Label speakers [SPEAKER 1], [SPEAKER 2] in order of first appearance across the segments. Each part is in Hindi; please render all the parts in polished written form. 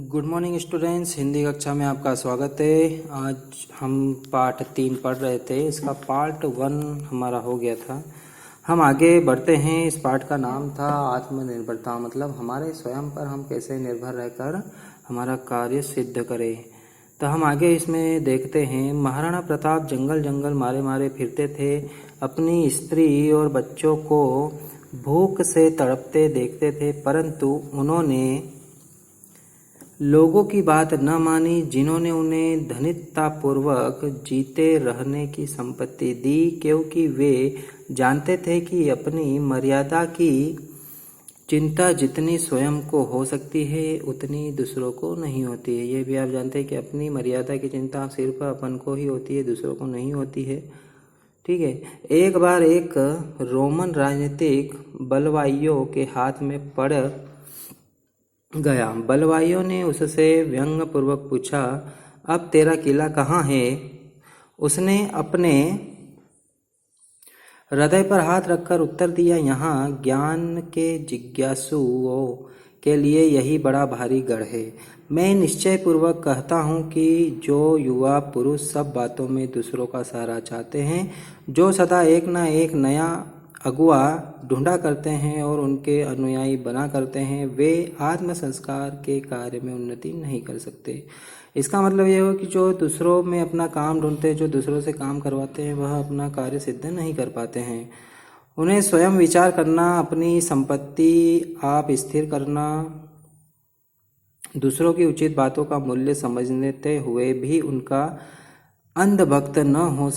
[SPEAKER 1] गुड मॉर्निंग स्टूडेंट्स, हिंदी कक्षा में आपका स्वागत है। आज हम पार्ट 3 पढ़ रहे थे। इसका पार्ट 1 हमारा हो गया था। हम आगे बढ़ते हैं। इस पार्ट का नाम था आत्मनिर्भरता, मतलब हमारे स्वयं पर हम कैसे निर्भर रहकर हमारा कार्य सिद्ध करें। तो हम आगे इसमें देखते हैं। महाराणा प्रताप जंगल जंगल मारे मारे फिरते थे। अपनी स्त्री और बच्चों को भूख से तड़पते देखते थे, परंतु उन्होंने लोगों की बात न मानी, जिन्होंने उन्हें धनिकतापूर्वक जीते रहने की संपत्ति दी, क्योंकि वे जानते थे कि अपनी मर्यादा की चिंता जितनी स्वयं को हो सकती है उतनी दूसरों को नहीं होती है। ये भी आप जानते हैं कि अपनी मर्यादा की चिंता सिर्फ अपन को ही होती है, दूसरों को नहीं होती है। ठीक है। एक बार एक रोमन राजनीतिक बलवाइयों के हाथ में पड़ गया। बलवाइयों ने उससे व्यंग पूर्वक पूछा, अब तेरा किला कहाँ है? उसने अपने हृदय पर हाथ रखकर उत्तर दिया, यहाँ ज्ञान के जिज्ञासुओं के लिए यही बड़ा भारी गढ़ है। मैं निश्चय पूर्वक कहता हूँ कि जो युवा पुरुष सब बातों में दूसरों का सहारा चाहते हैं, जो सदा एक न एक नया अगुआ ढूंढा करते हैं और उनके अनुयायी बना करते हैं, वे आत्म संस्कार के कार्य में उन्नति नहीं कर सकते। इसका मतलब यह हो कि जो दूसरों में अपना काम ढूंढते हैं, जो दूसरों से काम करवाते हैं, वह अपना कार्य सिद्ध नहीं कर पाते हैं। उन्हें स्वयं विचार करना, अपनी संपत्ति आप स्थिर करना, दूसरों की उचित बातों का मूल्य समझते हुए भी उनका अंधभक्त न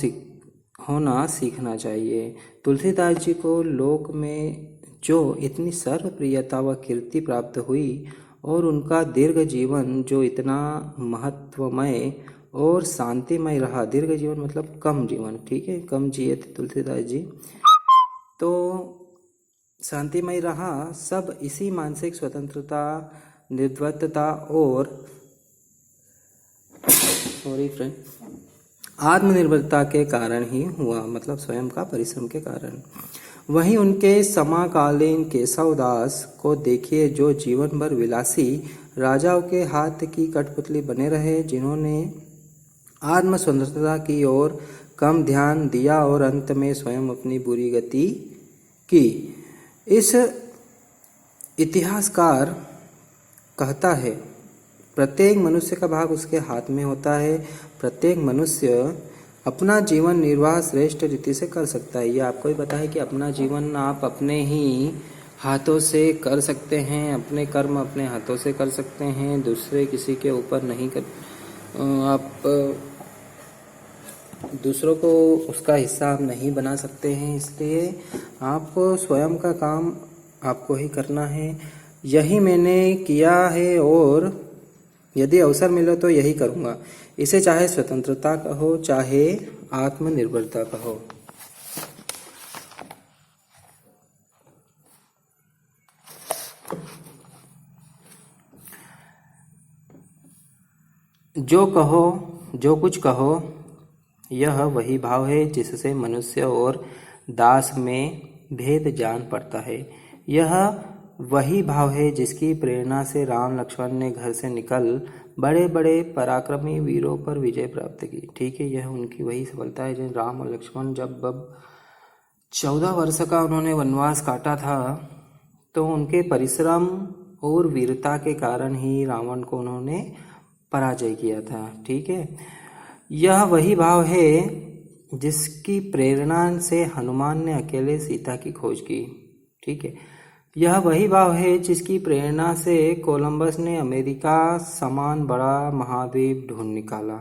[SPEAKER 1] होना सीखना चाहिए। तुलसीदास जी को लोक में जो इतनी सर्वप्रियता व कीर्ति प्राप्त हुई और उनका दीर्घ जीवन जो इतना महत्वमय और शांतिमय रहा, दीर्घ जीवन मतलब कम जीवन, ठीक है, कम जिए थे तुलसीदास जी, तो शांतिमय रहा, सब इसी मानसिक स्वतंत्रता, निर्भरता और आत्मनिर्भरता के कारण ही हुआ, मतलब स्वयं का परिश्रम के कारण। वहीं उनके समकालीन केशवदास को देखिए, जो जीवन भर विलासी राजाओं के हाथ की कठपुतली बने रहे, जिन्होंने आत्म स्वतंत्रता की ओर कम ध्यान दिया और अंत में स्वयं अपनी बुरी गति की। इस इतिहासकार कहता है, प्रत्येक मनुष्य का भाग उसके हाथ में होता है। प्रत्येक मनुष्य अपना जीवन निर्वाह श्रेष्ठ रीति से कर सकता है। यह आपको ही पता है कि अपना जीवन आप अपने ही हाथों से कर सकते हैं, अपने कर्म अपने हाथों से कर सकते हैं, दूसरे किसी के ऊपर नहीं कर, आप दूसरों को उसका हिस्सा आप नहीं बना सकते हैं। इसलिए आपको स्वयं का काम आपको ही करना है। यही मैंने किया है और यदि अवसर मिले तो यही करूँगा। इसे चाहे स्वतंत्रता कहो, चाहे आत्मनिर्भरता कहो। जो कहो, जो कुछ कहो, यह वही भाव है जिससे मनुष्य और दास में भेद जान पड़ता है। यह वही भाव है जिसकी प्रेरणा से राम लक्ष्मण ने घर से निकल बड़े बड़े पराक्रमी वीरों पर विजय प्राप्त की। ठीक है, यह उनकी वही सफलता है। जो राम और लक्ष्मण जब 14 वर्ष का उन्होंने वनवास काटा था, तो उनके परिश्रम और वीरता के कारण ही रावण को उन्होंने पराजय किया था। ठीक है, यह वही भाव है जिसकी प्रेरणा से हनुमान ने अकेले सीता की खोज की। ठीक है, यह वही भाव है जिसकी प्रेरणा से कोलंबस ने अमेरिका समान बड़ा महाद्वीप ढूंढ निकाला।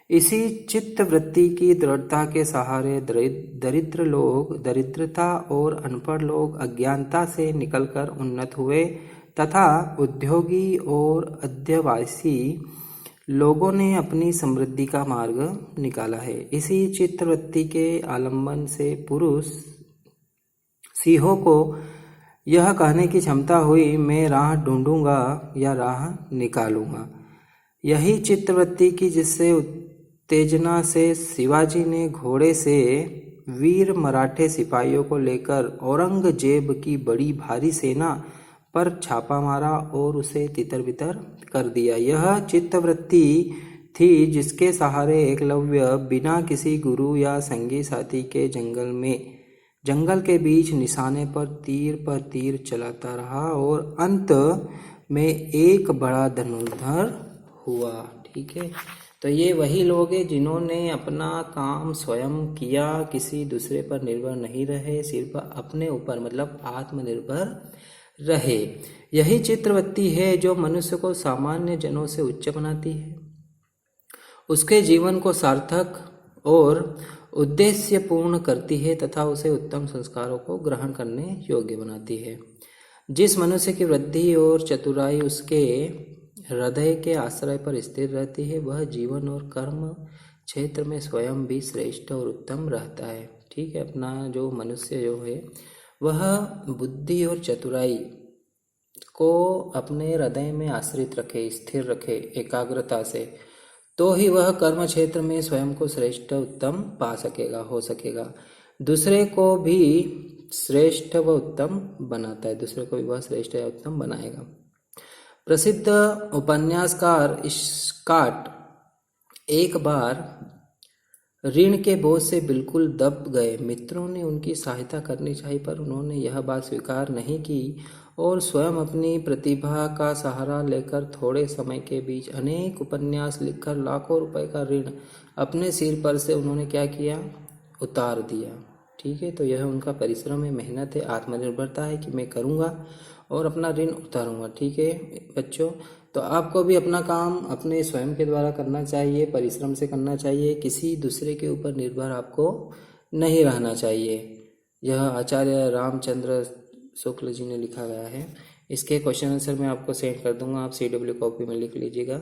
[SPEAKER 1] इसी चित्त वृत्ति की दृढ़ता के सहारे दरिद्र लोग दरिद्रता और अनपढ़ लोग अज्ञानता से निकलकर उन्नत हुए तथा उद्योगी और अध्यवसायी लोगों ने अपनी समृद्धि का मार्ग निकाला है। इसी चित्तवृत्ति के आलंबन से पुरुष सिंहों को यह कहने की क्षमता हुई, मैं राह ढूंढूंगा या राह निकालूंगा। यही चित्तवृत्ति की जिससे उत्तेजना से शिवाजी ने घोड़े से वीर मराठे सिपाहियों को लेकर औरंगजेब की बड़ी भारी सेना पर छापा मारा और उसे तितर बितर कर दिया। यह चित्तवृत्ति थी जिसके सहारे एकलव्य बिना किसी गुरु या संगी साथी के जंगल के बीच निशाने पर तीर चलाता रहा और अंत में एक बड़ा धनुर्धर हुआ। ठीक है, तो ये वही लोग हैं जिन्होंने अपना काम स्वयं किया, किसी दूसरे पर निर्भर नहीं रहे, सिर्फ अपने ऊपर मतलब आत्मनिर्भर रहे। यही चित्तवृत्ति है जो मनुष्य को सामान्य जनों से उच्च बनाती है, उसके जीवन को सार्थक और उद्देश्य पूर्ण करती है तथा उसे उत्तम संस्कारों को ग्रहण करने योग्य बनाती है। जिस मनुष्य की वृद्धि और चतुराई उसके हृदय के आश्रय पर स्थिर रहती है, वह जीवन और कर्म क्षेत्र में स्वयं भी श्रेष्ठ और उत्तम रहता है। ठीक है, अपना जो मनुष्य जो है वह बुद्धि और चतुराई को अपने हृदय में आश्रित रखे, स्थिर रखे एकाग्रता से, तो ही वह कर्म क्षेत्र में स्वयं को श्रेष्ठ उत्तम पा सकेगा, हो सकेगा। दूसरे को भी श्रेष्ठ व उत्तम बनाता है, दूसरे को भी वह श्रेष्ठ या उत्तम बनाएगा। प्रसिद्ध उपन्यासकार स्कॉट एक बार ऋण के बोझ से बिल्कुल दब गए। मित्रों ने उनकी सहायता करनी चाहिए, पर उन्होंने यह बात स्वीकार नहीं की और स्वयं अपनी प्रतिभा का सहारा लेकर थोड़े समय के बीच अनेक उपन्यास लिखकर लाखों रुपए का ऋण अपने सिर पर से उन्होंने क्या किया, उतार दिया। ठीक है, तो यह उनका परिश्रम है, मेहनत है, आत्मनिर्भरता है कि मैं करूँगा और अपना ऋण उतारूँगा। ठीक है बच्चों, तो आपको भी अपना काम अपने स्वयं के द्वारा करना चाहिए, परिश्रम से करना चाहिए, किसी दूसरे के ऊपर निर्भर आपको नहीं रहना चाहिए। यह आचार्य रामचंद्र शुक्ल जी ने लिखा गया है। इसके क्वेश्चन आंसर मैं आपको सेंड कर दूंगा, आप CW कॉपी में लिख लीजिएगा।